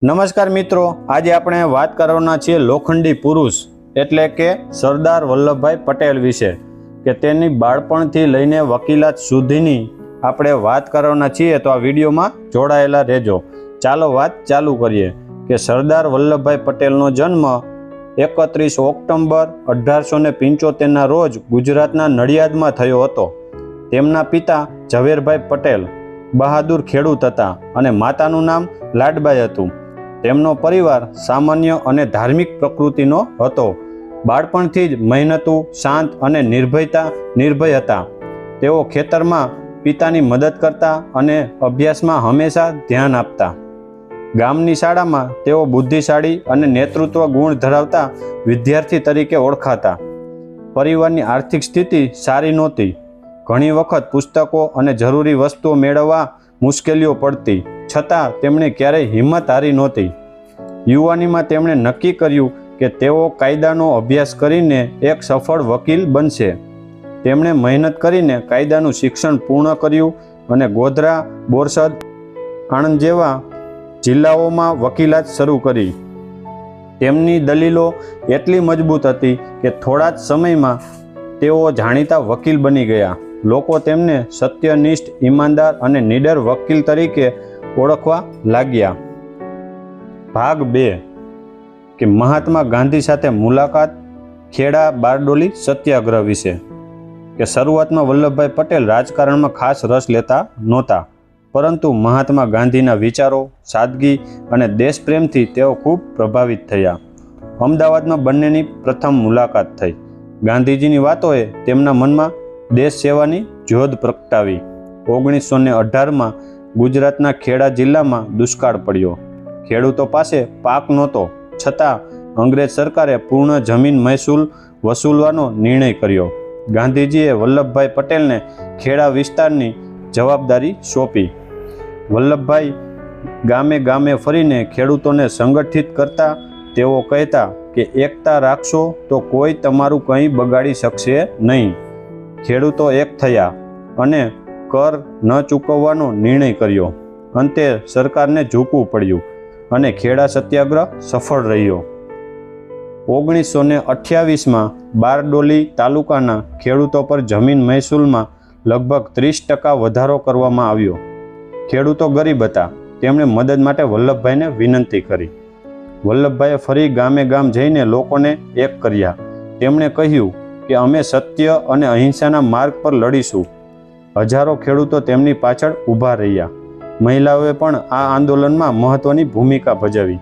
નમસ્કાર મિત્રો, આજે આપણે વાત કરવાના છીએ લોખંડી પુરુષ એટલે કે સરદાર વલ્લભભાઈ પટેલ વિશે કે તેની બાળપણથી લઈને વકીલાત સુધીની આપણે વાત કરવાના છીએ। તો આ વિડીયોમાં જોડાયેલા રહેજો। ચાલો વાત ચાલુ કરીએ કે સરદાર વલ્લભભાઈ પટેલનો જન્મ 31 ઓક્ટોબર 1875ના રોજ ગુજરાતના નડિયાદમાં થયો હતો। તેમના પિતા ઝવેરભાઈ પટેલ બહાદુર ખેડૂત હતા અને માતાનું નામ લાડબાઈ હતું। તેમનો પરિવાર સામાન્ય અને ધાર્મિક પ્રકૃતિનો હતો। બાળપણથી જ મહેનતુ, શાંત અને નિર્ભય હતા। તેઓ ખેતરમાં પિતાની મદદ કરતા અને અભ્યાસમાં હંમેશા ધ્યાન આપતા। ગામની શાળામાં તેઓ બુદ્ધિશાળી અને નેતૃત્વ ગુણ ધરાવતા વિદ્યાર્થી તરીકે ઓળખાતા। પરિવારની આર્થિક સ્થિતિ સારી નહોતી। ઘણી વખત પુસ્તકો અને જરૂરી વસ્તુઓ મેળવવા મુશ્કેલીઓ પડતી, છતાં તેમણે ક્યારેય હિંમત હારી નહોતી। યુવાનીમાં તેમણે નક્કી કર્યું કે તેઓ કાયદાનો અભ્યાસ કરીને એક સફળ વકીલ બનશે। તેમણે મહેનત કરીને કાયદાનું શિક્ષણ પૂર્ણ કર્યું અને ગોધરા, બોરસદ, આણંદ જેવા જિલ્લાઓમાં વકીલાત શરૂ કરી। તેમની દલીલો એટલી મજબૂત હતી કે થોડા જ સમયમાં તેઓ જાણીતા વકીલ બની ગયા। લોકો તેમને સત્યનિષ્ઠ, ઈમાનદાર અને નીડર વકીલ તરીકે ઓળખવા લાગ્યા। ભાગ 2 કે મહાત્મા ગાંધી સાથે મુલાકાત, ખેડા બારડોલી સત્યાગ્રહ વિશે। કે શરૂઆતમાં વલ્લભભાઈ પટેલ રાજકારણમાં ખાસ રસ લેતા નહોતા, પરંતુ મહાત્મા ગાંધીના વિચારો, સાદગી અને દેશપ્રેમથી તેઓ ખૂબ પ્રભાવિત થયા। અમદાવાદમાં બંનેની પ્રથમ મુલાકાત થઈ। ગાંધીજીની વાતોએ તેમના મનમાં દેશ સેવાની જ્યોત પ્રગટાવી। 1918માં ગુજરાતના ખેડા જિલ્લામાં દુષ્કાળ પડ્યો। ખેડૂતો પાસે પાક નહોતો, છતાં અંગ્રેજ સરકારે પૂર્ણ જમીન મહેસૂલ વસૂલવાનો નિર્ણય કર્યો। ગાંધીજીએ વલ્લભભાઈ પટેલને ખેડા વિસ્તારની જવાબદારી સોંપી। વલ્લભભાઈ ગામે ગામે ફરીને ખેડૂતોને સંગઠિત કરતા। તેઓ કહેતા કે એકતા રાખશો તો કોઈ તમારું કંઈ બગાડી શકશે નહીં। ખેડૂતો એક થયા અને કર ન ચૂકવવાનો નિર્ણય કર્યો। અંતે સરકારને ઝૂકવું પડ્યું અને ખેડા સત્યાગ્રહ સફળ રહ્યો। 1928માં બારડોલી તાલુકાના ખેડૂતો પર જમીન મહેસૂલમાં લગભગ 30% વધારો કરવામાં આવ્યો। ખેડૂતો ગરીબ હતા, તેમણે મદદ માટે વલ્લભભાઈને વિનંતી કરી। વલ્લભભાઈએ ફરી ગામે ગામ જઈને લોકોને એક કર્યા। તેમણે કહ્યું કે અમે સત્ય અને અહિંસાના માર્ગ પર લડીશું। હજારો ખેડૂતો તેમની પાછળ ઊભા રહ્યા। મહિલાઓએ પણ આ આંદોલનમાં મહત્વની ભૂમિકા ભજવી।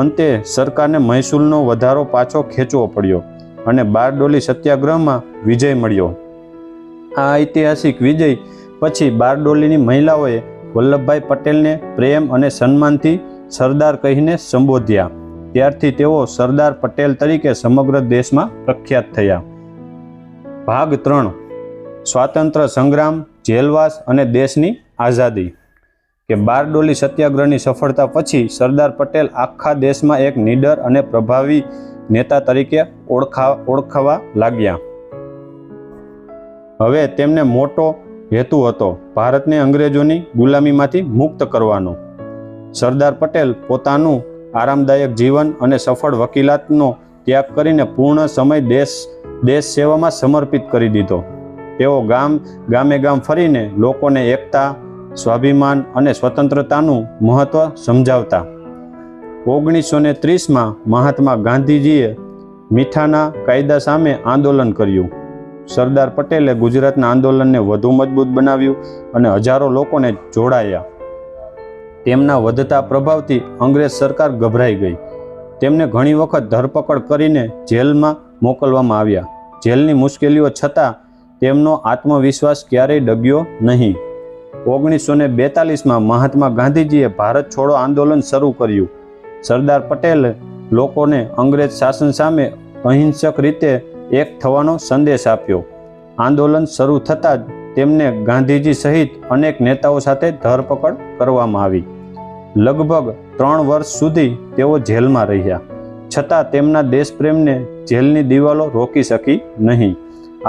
અંતે સરકારને મહેસૂલનો વધારો પાછો ખેંચવો પડ્યો અને બારડોલી સત્યાગ્રહમાં વિજય મળ્યો। આ ઐતિહાસિક વિજય પછી બારડોલીની મહિલાઓએ વલ્લભભાઈ પટેલને પ્રેમ અને સન્માનથી સરદાર કહીને સંબોધ્યા। ત્યારથી તેઓ સરદાર પટેલ તરીકે સમગ્ર દેશમાં પ્રખ્યાત થયા। ભાગ 3 સ્વાતંત્ર્ય સંગ્રામ, જેલવાસ અને દેશની આઝાદી। કે બારડોલી સત્યાગ્રહની સફળતા પછી સરદાર પટેલ આખા દેશમાં એક નીડર અને પ્રભાવી નેતા તરીકે ઓળખાવા લાગ્યા। હવે તેમને મોટો હેતુ હતો ભારતને અંગ્રેજોની ગુલામીમાંથી મુક્ત કરવાનો। સરદાર પટેલ પોતાનું આરામદાયક જીવન અને સફળ વકીલાતનો ત્યાગ કરીને પૂર્ણ સમય દેશ સેવામાં સમર્પિત કરી દીધો। તેઓ ગામે ગામ ફરીને લોકોને એકતા, સ્વાભિમાન અને સ્વતંત્રતાનું મહત્વ સમજાવતા। 1930માં મહાત્મા ગાંધીજીએ મીઠાના કાયદા સામે આંદોલન કર્યું। સરદાર પટેલે ગુજરાતના આંદોલનને વધુ મજબૂત બનાવ્યું અને હજારો લોકોને જોડાયા। તેમના વધતા પ્રભાવથી અંગ્રેજ સરકાર ગભરાઈ ગઈ। તેમને ઘણી વખત ધરપકડ કરીને જેલમાં મોકલવામાં આવ્યા। જેલની મુશ્કેલીઓ છતાં તેમનો આત્મવિશ્વાસ ક્યારેય ડગ્યો નહીં। 1942માં મહાત્મા ગાંધીજીએ ભારત છોડો આંદોલન શરૂ કર્યું। સરદાર પટેલે લોકોને અંગ્રેજ શાસન સામે અહિંસક રીતે એક થવાનો સંદેશ આપ્યો। આંદોલન શરૂ થતાં જ તેમને ગાંધીજી સહિત અનેક નેતાઓ સાથે ધરપકડ કરવામાં આવી। લગભગ 3 વર્ષ સુધી તેઓ જેલમાં રહ્યા, છતાં તેમના દેશપ્રેમને જેલની દિવાલો રોકી શકી નહીં।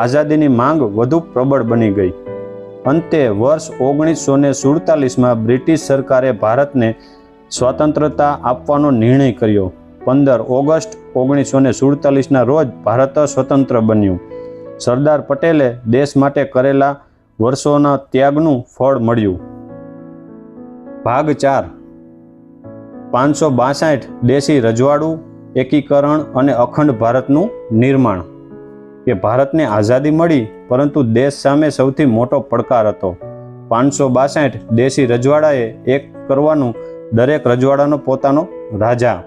આઝાદીની માંગ વધુ પ્રબળ બની ગઈ। અંતે વર્ષ 1947માં બ્રિટિશ સરકારે ભારતને સ્વતંત્રતા આપવાનો નિર્ણય કર્યો. 15 ઓગસ્ટ 1947ના રોજ ભારત સ્વતંત્ર બન્યું. સરદાર પટેલે દેશ માટે કરેલા વર્ષોના ત્યાગનું ફળ મળ્યું. ભાગ 4 562 દેશી રજવાડું, એકીકરણ અને અખંડ ભારતનું નિર્માણ. કે ભારતને આઝાદી મળી, પરંતુ દેશ સામે સૌથી મોટો પડકાર હતો. 562 દેશી રજવાડાએ એક કરવાનું. દરેક રજવાડાનો પોતાનો રાજા,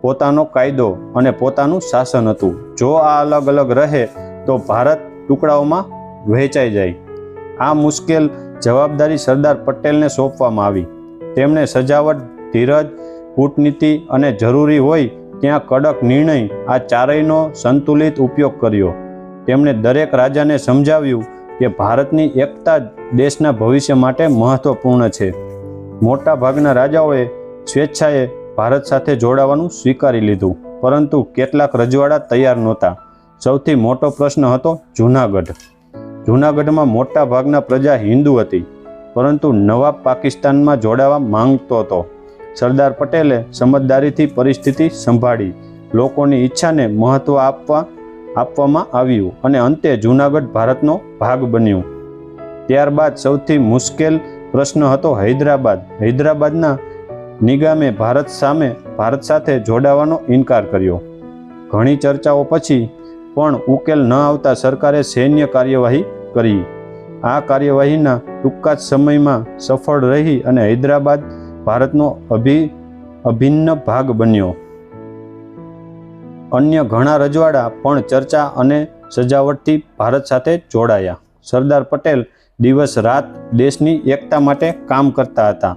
પોતાનો કાયદો અને પોતાનું શાસન હતું. જો આ અલગ અલગ રહે તો ભારત ટુકડાઓમાં વહેંચાઈ જાય. આ મુશ્કેલ જવાબદારી સરદાર પટેલને સોંપવામાં આવી. તેમણે સજાવટ, ધીરજ, કૂટનીતિ અને જરૂરી હોય ત્યાં કડક નિર્ણય, આ ચારેયનો સંતુલિત ઉપયોગ કર્યો. તેમણે દરેક રાજાને સમજાવ્યું કે ભારતની એકતા દેશના ભવિષ્ય માટે મહત્વપૂર્ણ છે. મોટા ભાગના રાજાઓએ સ્વેચ્છાએ ભારત સાથે જોડાવાનું સ્વીકારી લીધું, પરંતુ કેટલાક રજવાડા તૈયાર નહોતા. સૌથી મોટો પ્રશ્ન હતો જૂનાગઢ. જૂનાગઢમાં મોટા ભાગના પ્રજા હિન્દુ હતી, પરંતુ નવાબ પાકિસ્તાનમાં જોડાવા માંગતો હતો. સરદાર પટેલે સમજદારીથી પરિસ્થિતિ સંભાળી. લોકોની ઈચ્છાને મહત્વ આપવામાં આવ્યું અને અંતે જૂનાગઢ ભારતનો ભાગ બન્યું. ત્યારબાદ સૌથી મુશ્કેલ પ્રશ્ન હતો હૈદરાબાદ. હૈદરાબાદના નિગામે ભારત સાથે જોડાવાનો ઇનકાર કર્યો. ઘણી ચર્ચાઓ પછી પણ ઉકેલ ન આવતા સરકારે સૈન્ય કાર્યવાહી કરી. આ કાર્યવાહીના ટૂંકા જ સમયમાં સફળ રહી અને હૈદરાબાદ ભારતનો અભિન્ન ભાગ બન્યો. અન્ય ઘણા રજવાડા પણ ચર્ચા અને સજાવટથી ભારત સાથે જોડાયા. સરદાર પટેલ દિવસ રાત દેશની એકતા માટે કામ કરતા હતા.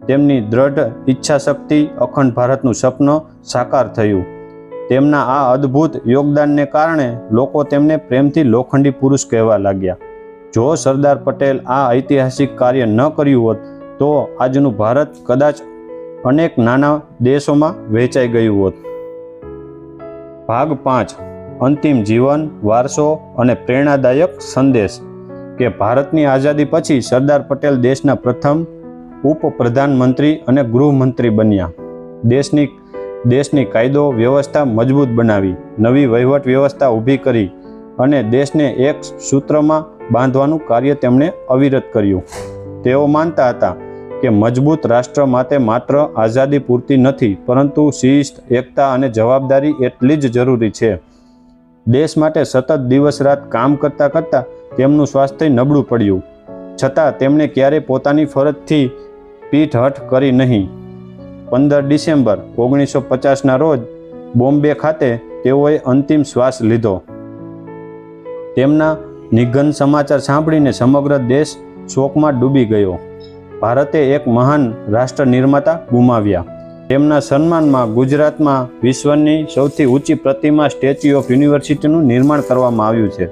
તેમની દ્રઢ ઈચ્છાશક્તિ અખંડ ભારતનું સપનું સાકાર થયું. તેમના આ અદ્ભુત યોગદાનને કારણે લોકો તેમને પ્રેમથી લોખંડી પુરુષ કહેવા લાગ્યા. જો સરદાર પટેલ આ ઐતિહાસિક કાર્ય ન કર્યું હોત તો આજનું ભારત કદાચ અનેક નાના દેશોમાં વહેંચાઈ ગયું હોત. ભાગ 5 અંતિમ જીવન, વારસો અને પ્રેરણાદાયક સંદેશ. કે ભારતની આઝાદી પછી સરદાર પટેલ દેશના પ્રથમ ઉપપ્રધાનમંત્રી અને ગૃહમંત્રી બન્યા. દેશની કાયદો વ્યવસ્થા મજબૂત બનાવી, નવી વહીવટ વ્યવસ્થા ઊભી કરી અને દેશને એક સૂત્રમાં બાંધવાનું કાર્ય તેમણે અવિરત કર્યું. તેઓ માનતા હતા કે મજબૂત રાષ્ટ્ર માટે માત્ર આઝાદી પૂરતી નથી, પરંતુ શિસ્ત, એકતા અને જવાબદારી એટલી જ જરૂરી છે. દેશ માટે સતત દિવસ રાત કામ કરતાં કરતાં તેમનું સ્વાસ્થ્ય નબળું પડ્યું, છતાં તેમણે ક્યારેય પોતાની ફરજથી પીઠહઠ કરી નહીં. 15 ડિસેમ્બર 1950ના રોજ બોમ્બે ખાતે તેઓએ અંતિમ શ્વાસ લીધો. તેમના નિધન સમાચાર સાંભળીને સમગ્ર દેશ શોકમાં ડૂબી ગયો. ભારતે એક મહાન રાષ્ટ્ર નિર્માતા ગુમાવ્યા. તેમના સન્માનમાં ગુજરાતમાં વિશ્વની સૌથી ઊંચી પ્રતિમા સ્ટેચ્યુ ઓફ યુનિવર્સિટીનું નિર્માણ કરવામાં આવ્યું છે.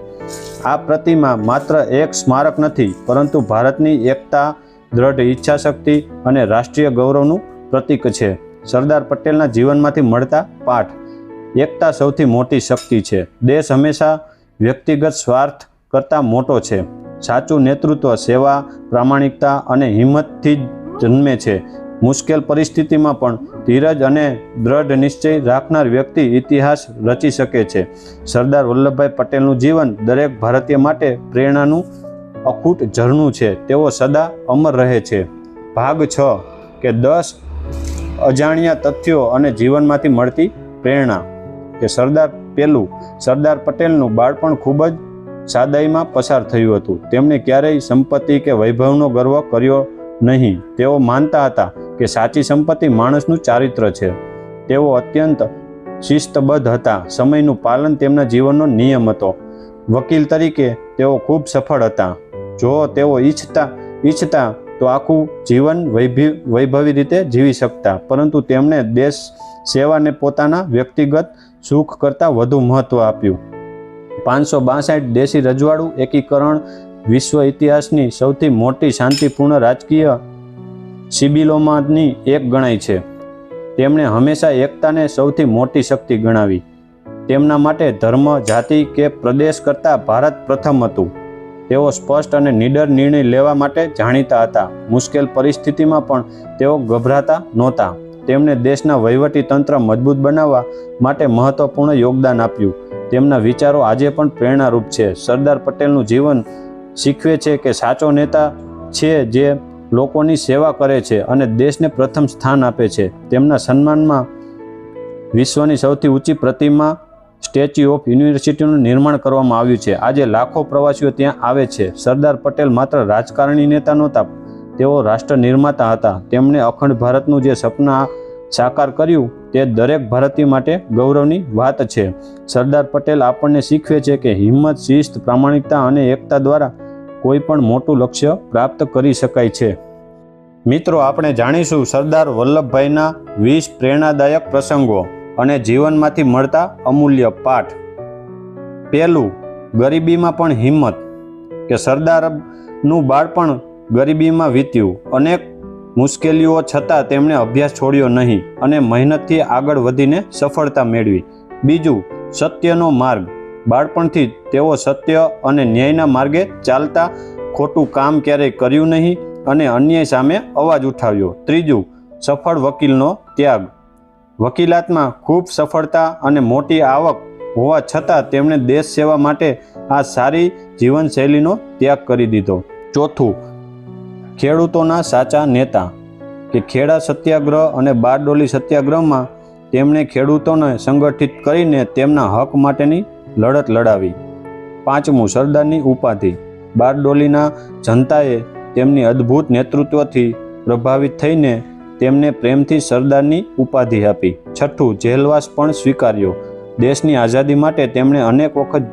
આ પ્રતિમા માત્ર એક સ્મારક નથી, પરંતુ ભારતની એકતા, દ્રઢ ઈચ્છાશક્તિ અને રાષ્ટ્રીય ગૌરવનું પ્રતીક છે. સરદાર પટેલના જીવનમાંથી મળતા પાઠ. એકતા સૌથી મોટી શક્તિ છે. દેશ હંમેશા વ્યક્તિગત સ્વાર્થ કરતાં મોટો છે. સાચું નેતૃત્વ સેવા, પ્રામાણિકતા અને હિંમતથી જ જન્મે છે. મુશ્કેલ પરિસ્થિતિમાં પણ ધીરજ અને દ્રઢ નિશ્ચય રાખનાર વ્યક્તિ ઇતિહાસ રચી શકે છે. સરદાર વલ્લભભાઈ પટેલનું જીવન દરેક ભારતીય માટે પ્રેરણાનું અખૂટ ઝરણું છે. તેઓ સદા અમર રહે છે. ભાગ 6 કે 10 અજાણ્યા તથ્યો અને જીવનમાંથી મળતી પ્રેરણા. કે સરદાર પટેલનું બાળપણ ખૂબ જ સાદાઈમાં પસાર થયું હતું. તેમણે ક્યારેય સંપત્તિ કે વૈભવનો ગર્વ કર્યો નહીં. તેઓ માનતા હતા કે સાચી સંપત્તિ માણસનું ચારિત્ર છે. તેઓ અત્યંત શિસ્તબદ્ધ હતા. સમયનું પાલન તેમના જીવનનો નિયમ હતો. વકીલ તરીકે તેઓ ખૂબ સફળ હતા. જો તેઓ ઈચ્છતા તો આખું જીવન વૈભવી રીતે જીવી શકતા, પરંતુ તેમણે દેશ સેવાને પોતાના વ્યક્તિગત સુખ કરતાં વધુ મહત્ત્વ આપ્યું. 562 દેશી રજવાડું એકીકરણ વિશ્વ ઇતિહાસની સૌથી મોટી શાંતિપૂર્ણ રાજકીય શિબિરોમાંની એક ગણાય છે. તેમણે હંમેશા એકતાને સૌથી મોટી શક્તિ ગણાવી. તેમના માટે ધર્મ, જાતિ કે પ્રદેશ કરતાં ભારત પ્રથમ હતું. તેઓ સ્પષ્ટ અને નીડર નિર્ણય લેવા માટે જાણીતા હતા. મુશ્કેલ પરિસ્થિતિમાં પણ તેઓ ગભરાતા નહોતા. તેમણે દેશના વહીવટી તંત્ર મજબૂત બનાવવા માટે મહત્વપૂર્ણ યોગદાન આપ્યું. તેમના વિચારો આજે પણ પ્રેરણારૂપ છે. સરદાર પટેલનું જીવન શીખવે છે કે સાચો નેતા છે જે લોકોની સેવા કરે છે અને દેશને પ્રથમ સ્થાન આપે છે. તેમના સન્માનમાં વિશ્વની સૌથી ઊંચી પ્રતિમા સ્ટેચ્યુ ઓફ યુનિવર્સિટીનું નિર્માણ કરવામાં આવ્યું છે. આજે લાખો પ્રવાસીઓ ત્યાં આવે છે. સરદાર પટેલ માત્ર રાજકારણી નેતા નહોતા, તેઓ રાષ્ટ્ર નિર્માતા હતા. તેમણે અખંડ ભારતનું જે સપના સાકાર કર્યું તે દરેક ભારતીય માટે ગૌરવની વાત છે. સરદાર પટેલ આપણને શીખવે છે કે હિંમત, શિસ્ત, પ્રામાણિકતા અને એકતા દ્વારા કોઈ પણ મોટું લક્ષ્ય પ્રાપ્ત કરી શકાય છે. મિત્રો, આપણે જાણીશું સરદાર વલ્લભભાઈના 20 પ્રેરણાદાયક પ્રસંગો અને જીવનમાંથી મળતા અમૂલ્ય પાઠ. પહેલું, ગરીબીમાં પણ હિંમત. કે સરદારનું બાળપણ ગરીબીમાં વીત્યું. અનેક મુશ્કેલીઓ છતાં તેમણે અભ્યાસ છોડ્યો નહીં અને મહેનતથી આગળ વધીને સફળતા મેળવી. બીજું, સત્યનો માર્ગ. બાળપણથી તેઓ સત્ય અને ન્યાયના માર્ગે ચાલતા, ખોટું કામ ક્યારેય કર્યું નહીં અને અન્યાય સામે અવાજ ઉઠાવ્યો. ત્રીજું, સફળ વકીલનો ત્યાગ. વકીલાતમાં ખૂબ સફળતા અને મોટી આવક હોવા છતાં તેમણે દેશ સેવા માટે આ સારી જીવનશૈલીનો ત્યાગ કરી દીધો. ચોથું, ખેડૂતોના સાચા નેતા. કે ખેડા સત્યાગ્રહ અને બારડોલી સત્યાગ્રહમાં તેમણે ખેડૂતોને સંગઠિત કરીને તેમના હક માટેની લડત લડાવી. પાંચમું, સરદારની ઉપાધિ. બારડોલીના જનતાએ તેમની અદ્ભુત નેતૃત્વથી પ્રભાવિત થઈને તેમને પ્રેમથી સરદારની ઉપાધિ આપી. છઠ્ઠું, જેલવાસ પણ સ્વીકાર્યો. દેશની આઝાદી માટે તેમણે અનેક વખત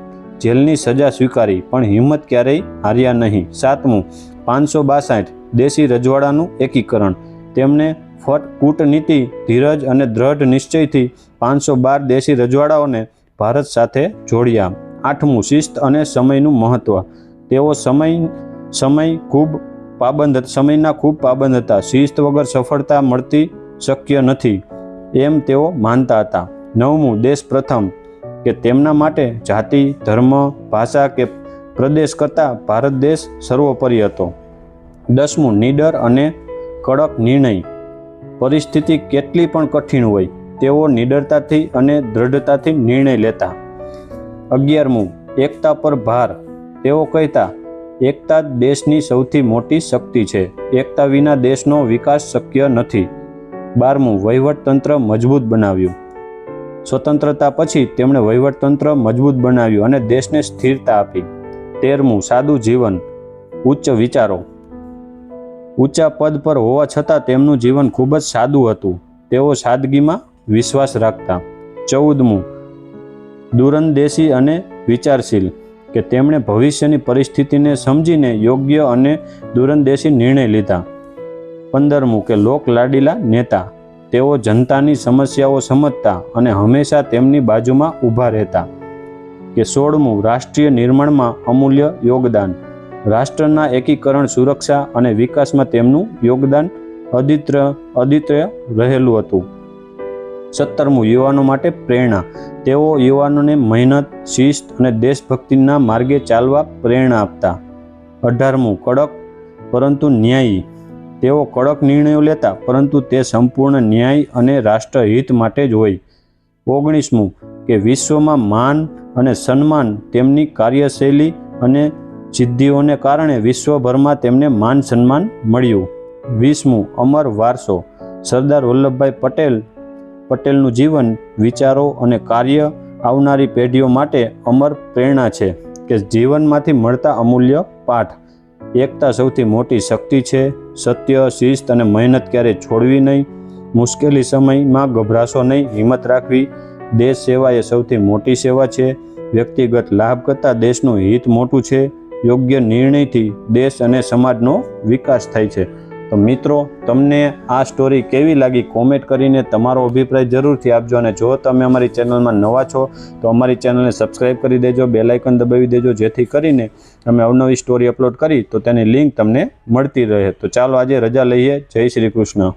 જેલની સજા સ્વીકારી પણ હિંમત ક્યારેય હાર્યા નહીં. સાતમું, 562 દેશી રજવાડાનું એકીકરણ. તેમણે કૂટનીતિ, ધીરજ અને દ્રઢ નિશ્ચયથી 512 દેશી રજવાડાઓને ભારત સાથે જોડ્યા. આઠમું, શિસ્ત અને સમયનું મહત્વ. તેઓ સમયના ખૂબ પાબંદ હતા. શિસ્ત વગર સફળતા મળતી શક્ય નથી એમ તેઓ માનતા હતા. નવમું, દેશ પ્રથમ. કે તેમના માટે જાતિ, ધર્મ, ભાષા કે પ્રદેશ કરતાં ભારત દેશ સર્વોપરી હતો. 10મું, નીડર અને કડક નિર્ણય. પરિસ્થિતિ કેટલી પણ કઠિન હોય તેઓ નીડરતાથી અને દ્રઢતાથી નિર્ણય લેતા. 11મું, એકતા પર ભાર. તેઓ કહેતા, એકતા જ દેશની સૌથી મોટી શક્તિ છે. એકતા વિના દેશનો વિકાસ શક્ય નથી. 12મું, વહીવટતંત્ર મજબૂત બનાવ્યું. સ્વતંત્રતા પછી તેમણે વહીવટતંત્ર મજબૂત બનાવ્યું અને દેશને સ્થિરતા આપી. 13મું, સાદું જીવન, ઉચ્ચ વિચારો. ઊંચા પદ પર હોવા છતાં તેમનું જીવન ખૂબ જ સાદું હતું. તેઓ સાદગીમાં વિશ્વાસ રાખતા. 14મું, દૂરંદેશી અને વિચારશીલ. કે તેમણે ભવિષ્યની પરિસ્થિતિને સમજીને યોગ્ય અને દૂરંદેશી નિર્ણય લીધા. 15મું, કે લોક લાડીલા નેતા. તેઓ જનતાની સમસ્યાઓ સમજતા અને હંમેશા તેમની બાજુમાં ઊભા રહેતા. કે 16મું, રાષ્ટ્રીય નિર્માણમાં અમૂલ્ય યોગદાન. રાષ્ટ્રના એકીકરણ, સુરક્ષા અને વિકાસમાં તેમનું યોગદાન અદ્વિતીય રહેલું હતું. 17મું, યુવાનો માટે પ્રેરણા. તેઓ યુવાનોને મહેનત, શિસ્ત અને દેશભક્તિના માર્ગે ચાલવા પ્રેરણા આપતા. 18મું, કડક પરંતુ ન્યાયી. તેઓ કડક નિર્ણયો લેતા પરંતુ તે સંપૂર્ણ ન્યાય અને રાષ્ટ્રહિત માટે જ હોય. 19મું, કે વિશ્વમાં માન અને સન્માન. તેમની કાર્યશૈલી અને સિદ્ધિઓને કારણે વિશ્વભરમાં તેમને માન સન્માન મળ્યું. 20મું, અમર વારસો. સરદાર વલ્લભભાઈ પટેલનું જીવન, વિચારો અને કાર્ય આવનારી પેઢીઓ માટે અમર પ્રેરણા છે. કે જીવનમાંથી મળતા અમૂલ્ય પાઠ. એકતા સૌથી મોટી શક્તિ છે. સત્ય, શિસ્ત અને મહેનત ક્યારેય છોડવી નહીં. મુશ્કેલી સમયમાં ગભરાશો નહીં, હિંમત રાખવી. દેશ સેવા એ સૌથી મોટી સેવા છે. વ્યક્તિગત લાભ કરતાં દેશનું હિત મોટું છે. યોગ્ય નિર્ણયથી દેશ અને સમાજનો વિકાસ થાય છે. તો મિત્રો, તમને આ સ્ટોરી કેવી લાગી કોમેન્ટ કરીને તમારો અભિપ્રાય જરૂરથી આપજો. અને જો તમે અમારી ચેનલમાં નવા છો તો અમારી ચેનલને સબસ્ક્રાઈબ કરી દેજો, બેલ આઇકન દબાવી દેજો, જેથી કરીને અમે અવનવી સ્ટોરી અપલોડ કરી તો તેની લિંક તમને મળતી રહે. તો ચાલો આજે રજા લઈએ. જય શ્રી કૃષ્ણ.